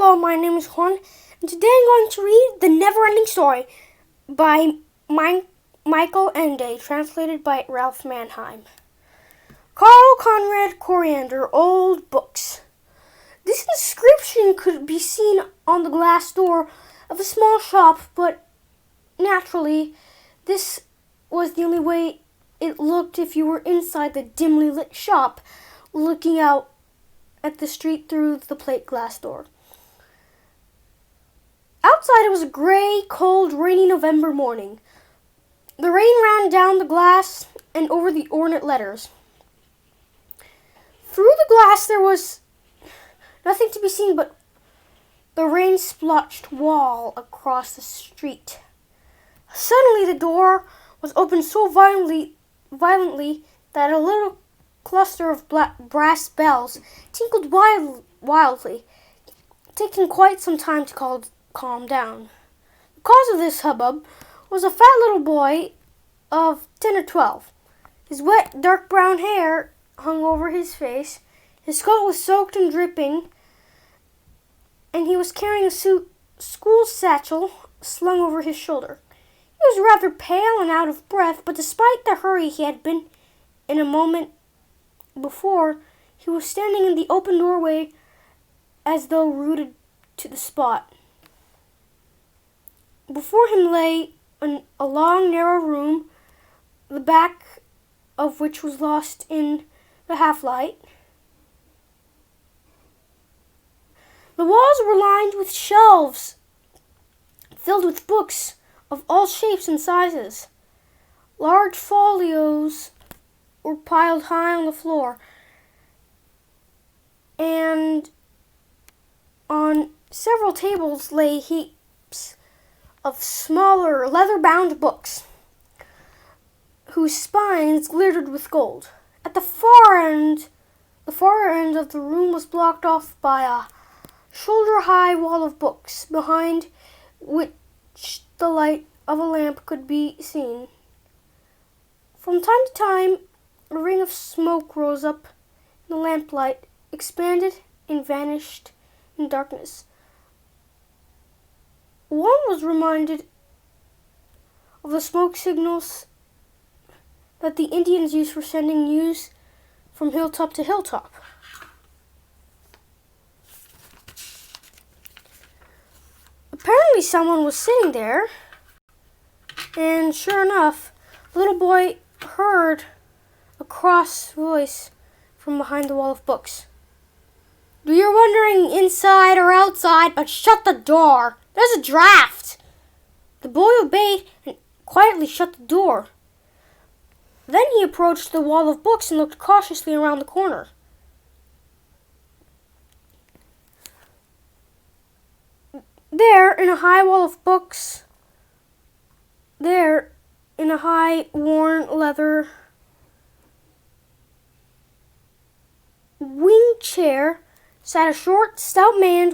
Hello, my name is Juan, and today I'm going to read The Neverending Story by Michael Ende, translated by Ralph Manheim. Carl Conrad Coriander, Old Books. This inscription could be seen on the glass door of a small shop, but naturally, this was the only way it looked if you were inside the dimly lit shop, looking out at the street through the plate glass door. Outside it was a gray, cold, rainy November morning. The rain ran down the glass and over the ornate letters. Through the glass there was nothing to be seen but the rain-splotched wall across the street. Suddenly the door was opened so violently that a little cluster of brass bells tinkled wildly, taking quite some time to calm down. The cause of this hubbub was a fat little boy of 10 or 12. His wet, dark brown hair hung over his face, his coat was soaked and dripping, and he was carrying a school satchel slung over his shoulder. He was rather pale and out of breath, but despite the hurry he had been in a moment before, he was standing in the open doorway as though rooted to the spot. Before him lay a long, narrow room, the back of which was lost in the half-light. The walls were lined with shelves filled with books of all shapes and sizes. Large folios were piled high on the floor, and on several tables lay heaps of smaller leather-bound books, whose spines glittered with gold. At the far end of the room was blocked off by a shoulder-high wall of books, behind which the light of a lamp could be seen. From time to time, a ring of smoke rose up in the lamplight, expanded and vanished in darkness. One was reminded of the smoke signals that the Indians used for sending news from hilltop to hilltop. Apparently someone was sitting there, and sure enough, the little boy heard a cross voice from behind the wall of books. "Do you're wondering inside or outside, but shut the door. There's a draft." The boy obeyed and quietly shut the door. Then he approached the wall of books and looked cautiously around the corner. There, in a high wall of books, there, in a high, worn leather wing chair, sat a short, stout man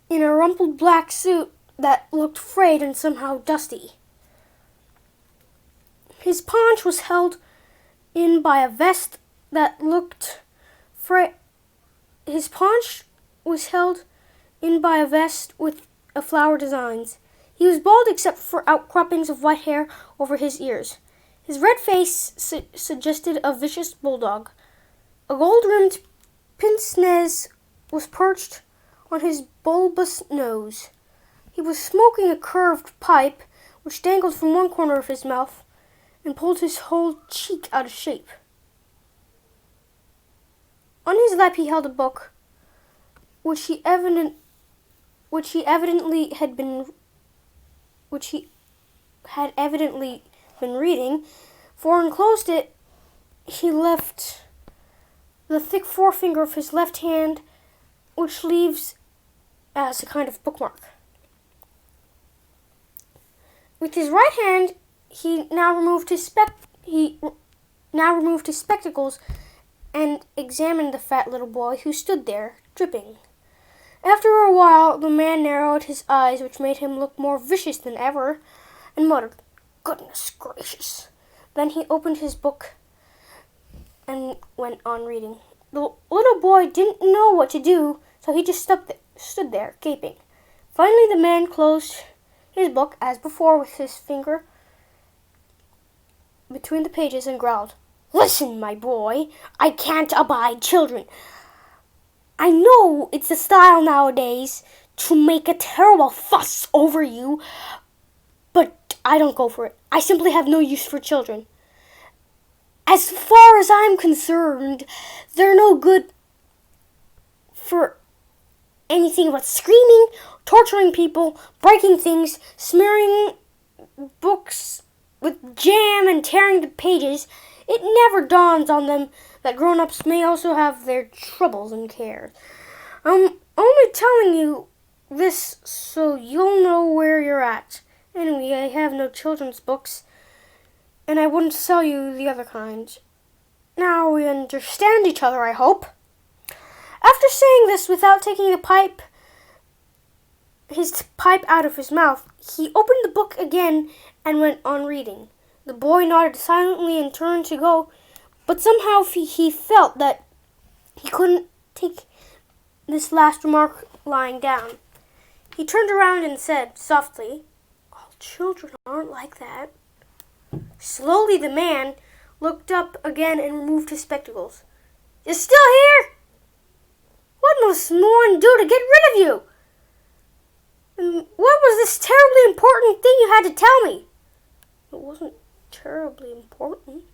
in a rumpled black suit that looked frayed and somehow dusty. His paunch was held in by a vest that looked His paunch was held in by a vest with flower designs. He was bald except for outcroppings of white hair over his ears. His red face suggested a vicious bulldog. A gold-rimmed pince-nez was perched on his bulbous nose. He was smoking a curved pipe, which dangled from one corner of his mouth and pulled his whole cheek out of shape. On his lap he held a book, which he had evidently been reading, for enclosed it he left the thick forefinger of his left hand, which leaves as a kind of bookmark. With his right hand, he now removed his spectacles and examined the fat little boy who stood there, dripping. After a while, the man narrowed his eyes, which made him look more vicious than ever, and muttered, "Goodness gracious." Then he opened his book and went on reading. The little boy didn't know what to do, so so he just stood there, gaping. Finally, the man closed his book, as before, with his finger between the pages and growled, "Listen, my boy, I can't abide children. I know it's the style nowadays to make a terrible fuss over you, but I don't go for it. I simply have no use for children. As far as I'm concerned, they're no good for anything but screaming, torturing people, breaking things, smearing books with jam and tearing the pages. It never dawns on them that grown-ups may also have their troubles and cares. I'm only telling you this so you'll know where you're at. Anyway, I have no children's books, and I wouldn't sell you the other kind. Now we understand each other, I hope." After saying this without taking his pipe out of his mouth, he opened the book again and went on reading. The boy nodded silently and turned to go, but somehow he felt that he couldn't take this last remark lying down. He turned around and said softly, "All children aren't like that." Slowly the man looked up again and removed his spectacles. "You're still here? What must one do to get rid of you? And what was this terribly important thing you had to tell me?" "It wasn't terribly important,"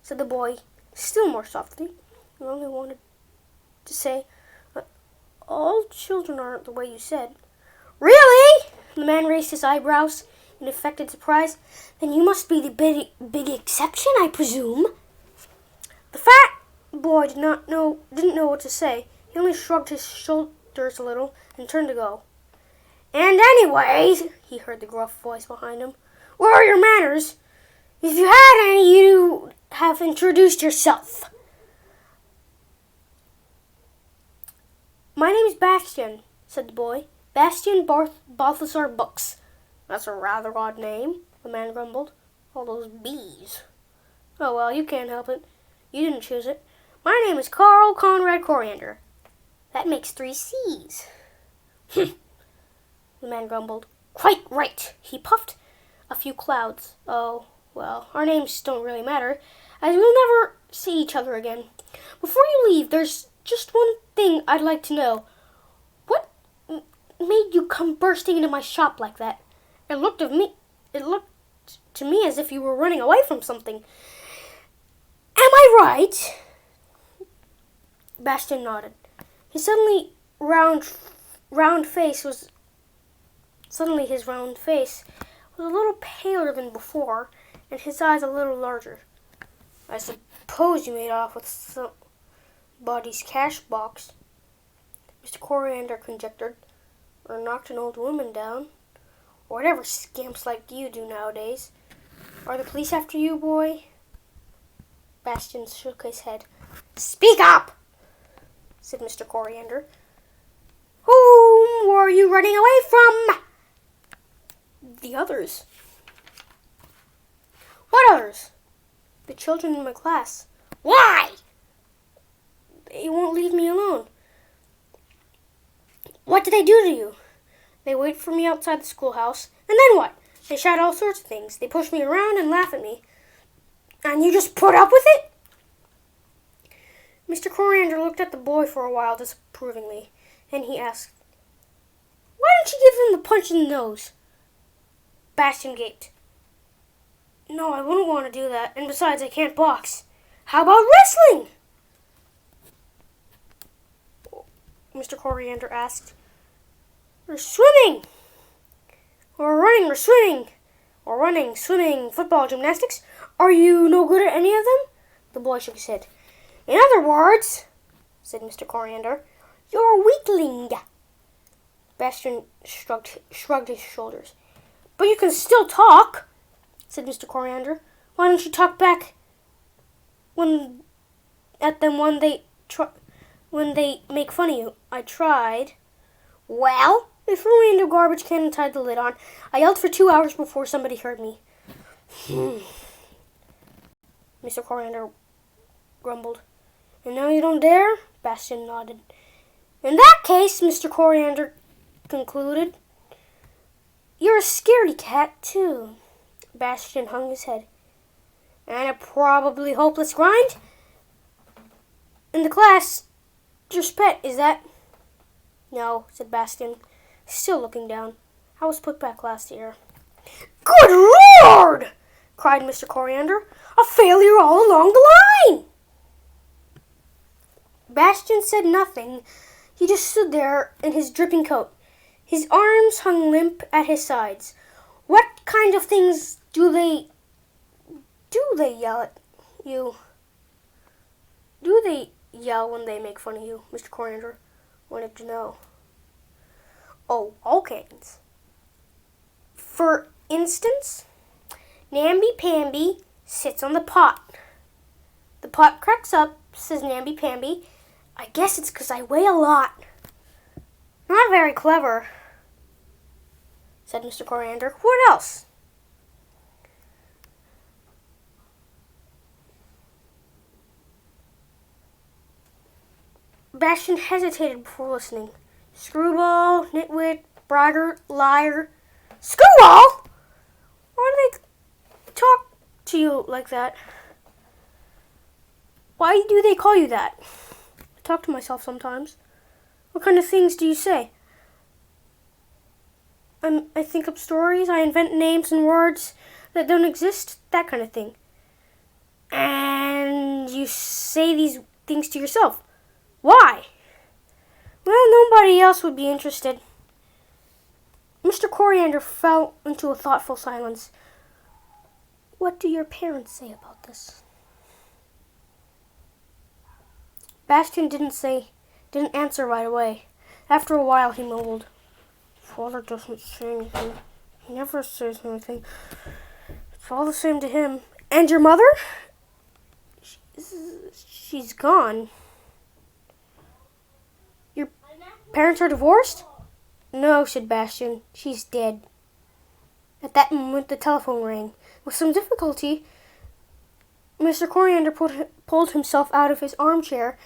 said the boy, still more softly. "I only wanted to say that all children aren't the way you said." "Really?" The man raised his eyebrows in affected surprise. "Then you must be the big exception, I presume." The fat boy didn't know what to say. He only shrugged his shoulders a little and turned to go. "And anyways," he heard the gruff voice behind him, "where are your manners? If you had any, you'd have introduced yourself." "My name's Bastian," said the boy. "Bastian Balthasar Books." "That's a rather odd name," the man grumbled. "All those B's." "Oh, well, you can't help it. You didn't choose it. My name is Carl Conrad Coriander. That makes 3 C's. "The man grumbled. "Quite right." He puffed a few clouds. "Oh, well, our names don't really matter, as we'll never see each other again. Before you leave, there's just one thing I'd like to know. What made you come bursting into my shop like that? It looked to me as if you were running away from something. Am I right?" Bastian nodded. His round face was a little paler than before, and his eyes a little larger. "I suppose you made off with somebody's cash box," Mr. Coriander conjectured, "or knocked an old woman down, or whatever scamps like you do nowadays. Are the police after you, boy?" Bastian shook his head. "Speak up," said Mr. Coriander. "Whom were you running away from?" "The others." "What others?" "The children in my class." "Why?" "They won't leave me alone." "What do they do to you?" "They wait for me outside the schoolhouse." "And then what?" "They shout all sorts of things. They push me around and laugh at me." "And you just put up with it?" Mr. Coriander looked at the boy for a while disapprovingly. Then he asked, "Why don't you give him the punch in the nose?" Bastian gaped. "No, I wouldn't want to do that. And besides, I can't box." "How about wrestling?" Mr. Coriander asked. "Or swimming? Or running or swimming? Or running, swimming, football, gymnastics? Are you no good at any of them?" The boy shook his head. "In other words," said Mr. Coriander, "you're a weakling." Bastian shrugged his shoulders. "But you can still talk," said Mr. Coriander. "Why don't you talk back at them when they make fun of you?" "I tried." "Well?" "They threw me into a garbage can and tied the lid on. I yelled for 2 hours before somebody heard me." Mr. Coriander grumbled. "And now you don't dare?" Bastian nodded. In that case, Mr. Coriander concluded, you're a scaredy cat, too. Bastian hung his head. And a probably hopeless grind? In the class, your pet, is that? No, said Bastian, still looking down. I was put back last year. Good Lord! Cried Mr. Coriander. A failure all along the line! Bastian said nothing. He just stood there in his dripping coat. His arms hung limp at his sides. What kind of things do they yell at you? Do they yell when they make fun of you? Mr. Coriander wanted to know. Oh, all kinds. For instance, Namby-Pamby sits on the pot. The pot cracks up, says Namby-Pamby. I guess it's 'cause I weigh a lot. Not very clever, said Mr. Coriander. What else? Bastian hesitated before listening. Screwball, nitwit, braggart, liar. Screwball? Why do they talk to you like that? Why do they call you that? I talk to myself sometimes. What kind of things do you say? I think up stories, I invent names and words that don't exist, that kind of thing. And you say these things to yourself. Why? Well, nobody else would be interested. Mr. Coriander fell into a thoughtful silence. What do your parents say about this? Bastian didn't answer right away. After a while, he mumbled, Father doesn't say anything. He never says anything. It's all the same to him. And your mother? She's gone. Your parents are divorced? No, said Bastian. She's dead. At that moment, the telephone rang. With some difficulty, Mr. Coriander pulled himself out of his armchair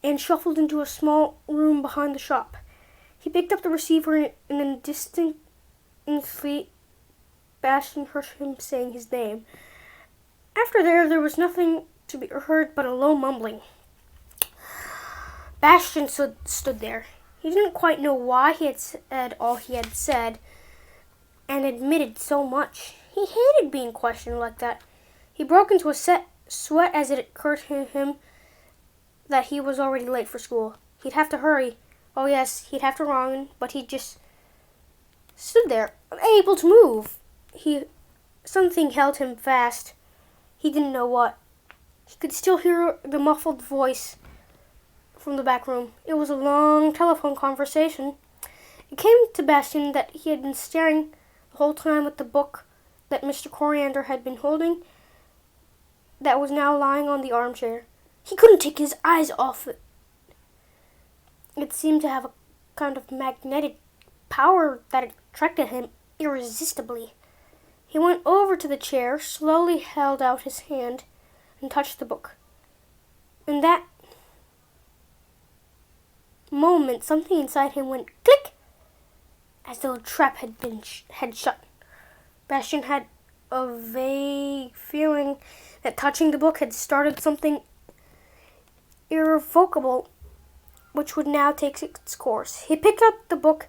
and shuffled into a small room behind the shop. He picked up the receiver and then distinctly Bastian heard him saying his name. After there was nothing to be heard but a low mumbling. Bastian stood there. He didn't quite know why he had said all he had said and admitted so much. He hated being questioned like that. He broke into a sweat as it occurred to him that he was already late for school. He'd have to hurry. Oh yes, he'd have to run, but he just stood there, unable to move. Something held him fast. He didn't know what. He could still hear the muffled voice from the back room. It was a long telephone conversation. It came to Bastian that he had been staring the whole time at the book that Mr. Coriander had been holding that was now lying on the armchair. He couldn't take his eyes off it. It seemed to have a kind of magnetic power that attracted him irresistibly. He went over to the chair, slowly held out his hand, and touched the book. In that moment, something inside him went click, as though a trap had shut. Bastian had a vague feeling that touching the book had started something irrevocable, which would now take its course. He picked up the book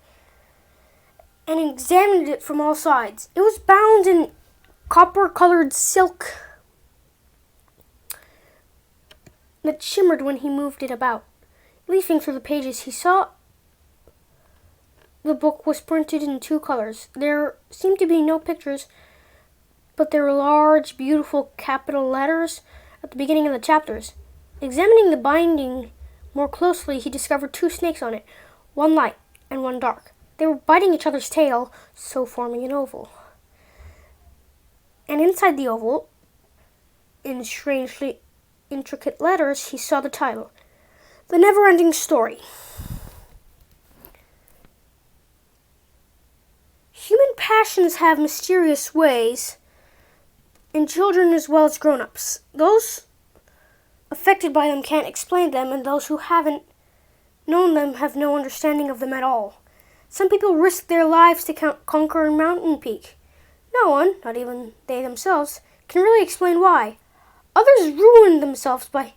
and examined it from all sides. It was bound in copper-colored silk that shimmered when he moved it about. Leafing through the pages, he saw the book was printed in 2 colors. There seemed to be no pictures, but there were large, beautiful capital letters at the beginning of the chapters. Examining the binding more closely, he discovered 2 snakes on it, one light and one dark. They were biting each other's tail, so forming an oval. And inside the oval, in strangely intricate letters, he saw the title, The Neverending Story. Human passions have mysterious ways, in children as well as grown-ups. Those affected by them can't explain them, and those who haven't known them have no understanding of them at all. Some people risk their lives to conquer a mountain peak. No one, not even they themselves, can really explain why. Others ruin themselves by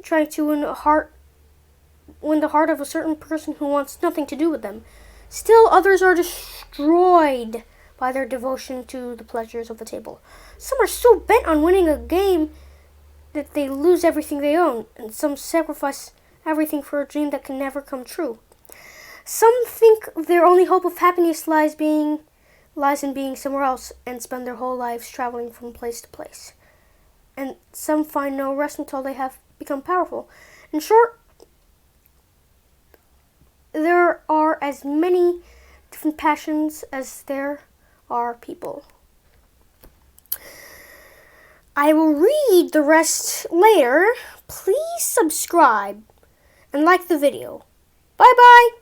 trying to win the heart of a certain person who wants nothing to do with them. Still, others are destroyed by their devotion to the pleasures of the table. Some are so bent on winning a game that they lose everything they own, and some sacrifice everything for a dream that can never come true. Some think their only hope of happiness lies in being somewhere else and spend their whole lives traveling from place to place. And some find no rest until they have become powerful. In short, there are as many different passions as there are people. I will read the rest later. Please subscribe and like the video. Bye bye!